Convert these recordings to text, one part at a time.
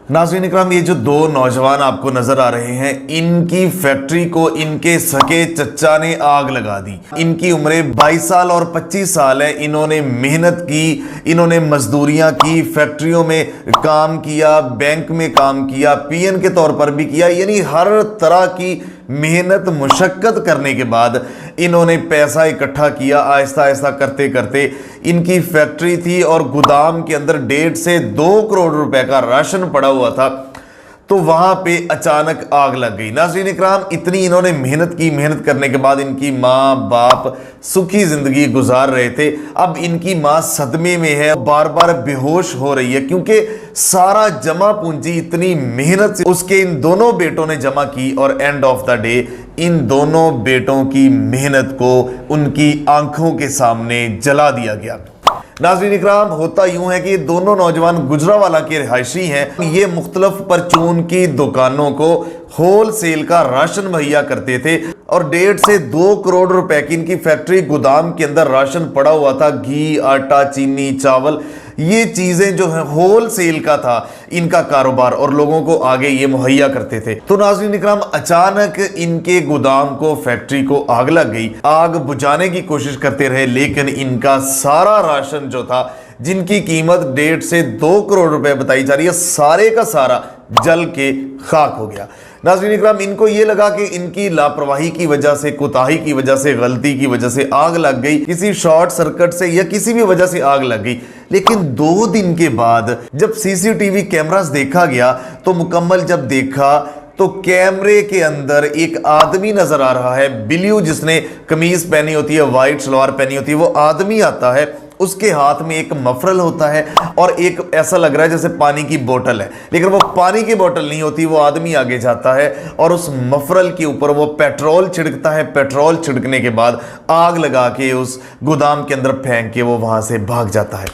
नाज़रीन इकराम, ये जो दो नौजवान आपको नजर आ रहे हैं, इनकी फैक्ट्री को इनके सके चचा ने आग लगा दी। इनकी उम्र 22 साल और 25 साल है। इन्होंने मेहनत की, इन्होंने मजदूरियां की, फैक्ट्रियों में काम किया, बैंक में काम किया, पीएन के तौर पर भी किया, यानी हर तरह की मेहनत मुशक्कत करने के बाद इन्होंने पैसा इकट्ठा किया। आहिस्ता आहिस्ता करते करते इनकी फैक्ट्री थी और गोदाम के अंदर 1.5 से 2 करोड़ रुपए का राशन पड़ा हुआ था, तो वहां पे अचानक आग लग गई। नाज़रीन इकराम, इतनी इन्होंने मेहनत की, मेहनत करने के बाद इनकी माँ बाप सुखी जिंदगी गुजार रहे थे। अब इनकी माँ सदमे में है, बार बार बेहोश हो रही है, क्योंकि सारा जमा पूंजी इतनी मेहनत से उसके इन दोनों बेटों ने जमा की और end of the day in दोनों बेटों की मेहनत को उनकी आंखों के सामने जला दिया गया। नाज़रीन इकराम, होता यूं है कि दोनों नौजवान गुजरावाला के रिहायशी हैं। ये मुख्तलिफ परचून की दुकानों को होल सेल का राशन मुहैया करते थे और 1.5 से 2 करोड़ रुपए की इनकी फैक्ट्री गोदाम के अंदर राशन पड़ा हुआ था। घी, आटा, चीनी, चावल, ये चीजें जो है होल सेल का था इनका कारोबार और लोगों को आगे ये मुहैया करते थे। तो नाज़रीन इकराम, अचानक इनके गोदाम को, फैक्ट्री को आग लग गई। आग बुझाने की कोशिश करते रहे, लेकिन इनका सारा राशन जो था, जिनकी कीमत 1.5 से 2 करोड़ रुपए बताई जा रही है, सारे का सारा जल के खाक हो गया। नाज़रीन इकराम, इनको ये लगा कि इनकी लापरवाही की वजह से, कोताही की वजह से, गलती की वजह से आग लग गई, किसी शॉर्ट सर्किट से या किसी भी वजह से आग लग गई। लेकिन 2 दिन के बाद जब सीसीटीवी कैमरास देखा गया तो मुकम्मल जब देखा तो कैमरे के अंदर एक आदमी नजर आ रहा है, ब्लू, जिसने कमीज पहनी होती है, व्हाइट सलवार पहनी होती है, वो आदमी आता है। उसके हाथ में एक मफरल होता है और एक ऐसा लग रहा है जैसे पानी की बोतल है, लेकिन वो पानी की बोतल नहीं होती। वो आदमी आगे जाता है और उस मफरल के ऊपर वो पेट्रोल छिड़कता है। पेट्रोल छिड़कने के बाद आग लगा के उस गोदाम के अंदर फेंक के वो वहां से भाग जाता है।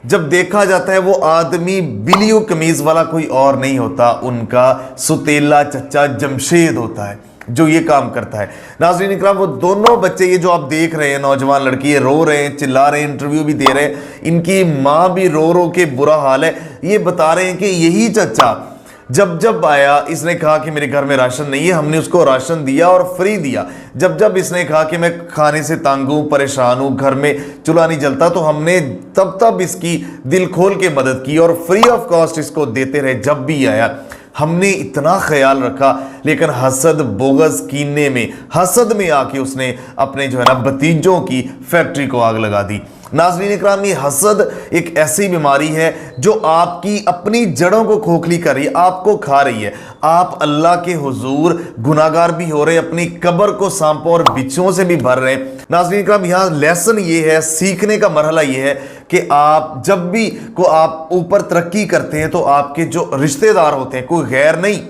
जब देखा जाता है वो आदमी ब्लू कमीज वाला कोई और नहीं होता, उनका सुतेला चचा जमशेद होता है जो ये काम करता है। नाज़रीन इकराम, वो दोनों बच्चे, ये जो आप देख रहे हैं नौजवान लड़की, ये रो रहे हैं, चिल्ला रहे हैं, इंटरव्यू भी दे रहे हैं, इनकी माँ भी रो रो के बुरा हाल है। ये बता रहे हैं कि यही चचा जब जब आया, इसने कहा कि मेरे घर में राशन नहीं है, हमने उसको राशन दिया और फ्री दिया। जब जब इसने कहा कि मैं खाने से तंग हूं, परेशान हूं, घर में चूल्हा नहीं जलता, तो हमने तब तब इसकी दिल खोल के मदद की और फ्री ऑफ कॉस्ट इसको देते रहे। जब भी आया हमने इतना ख्याल रखा, लेकिन हसद, बोगस, कीने में, हसद में आके उसने अपने जो है ना भतीजों की फैक्ट्री को आग लगा दी। नाज़रीन इकराम, ये हसद एक ऐसी बीमारी है जो आपकी अपनी जड़ों को खोखली कर रही है, आपको खा रही है। आप अल्लाह के हुजूर गुनाहगार भी हो रहे हैं, अपनी कब्र को सांपों और बिच्छुओं से भी भर रहे हैं। नाज़रीन इकराम, यहाँ लेसन ये है, सीखने का मरहला ये है कि आप जब भी को आप ऊपर तरक्की करते हैं तो आपके जो रिश्तेदार होते हैं, कोई गैर नहीं,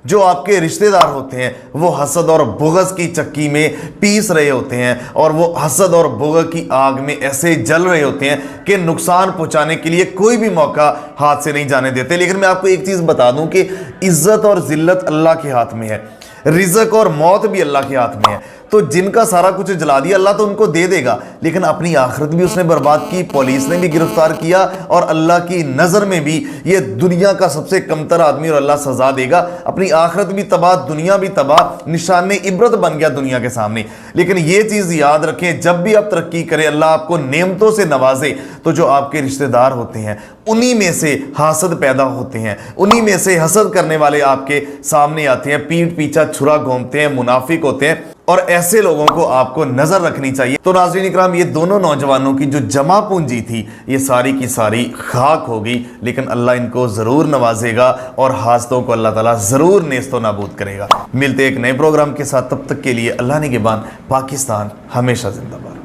जो आपके रिश्तेदार होते हैं, वो हसद और बुग़्ज़ की चक्की में पीस रहे होते हैं और वो हसद और बुग़्ज़ की आग में ऐसे जल रहे होते हैं कि नुकसान पहुंचाने के लिए कोई भी मौका हाथ से नहीं जाने देते। लेकिन मैं आपको एक चीज़ बता दूं कि इज्जत और जिल्लत अल्लाह के हाथ में है, रिज़्क़ और मौत भी अल्लाह के हाथ में है। तो जिनका सारा कुछ जला दिया, अल्लाह तो उनको दे देगा, लेकिन अपनी आखिरत भी उसने बर्बाद की, पुलिस ने भी गिरफ्तार किया और अल्लाह की नज़र में भी ये दुनिया का सबसे कमतर आदमी और अल्लाह सजा देगा। अपनी आखिरत भी तबाह, दुनिया भी तबाह, निशान इबरत बन गया दुनिया के सामने। लेकिन ये चीज़ याद रखें, जब भी आप तरक्की करें, अल्लाह आपको नेमतों से नवाजे, तो जो आपके रिश्तेदार होते हैं उन्हीं में से हासद पैदा होते हैं, उन्हीं में से हसद करने वाले आपके सामने आते हैं, पीठ पीछा छुरा घूमते हैं, मुनाफिक होते हैं, और ऐसे लोगों को आपको नजर रखनी चाहिए। तो नाज़रीन इकराम, ये दोनों नौजवानों की जो जमा पूंजी थी, ये सारी की सारी खाक हो गई, लेकिन अल्लाह इनको जरूर नवाजेगा और हासदों को अल्लाह ताला जरूर नेस्तो नाबूद करेगा। मिलते एक नए प्रोग्राम के साथ, तब तक के लिए अल्लाह निगहबान। पाकिस्तान हमेशा जिंदाबाद।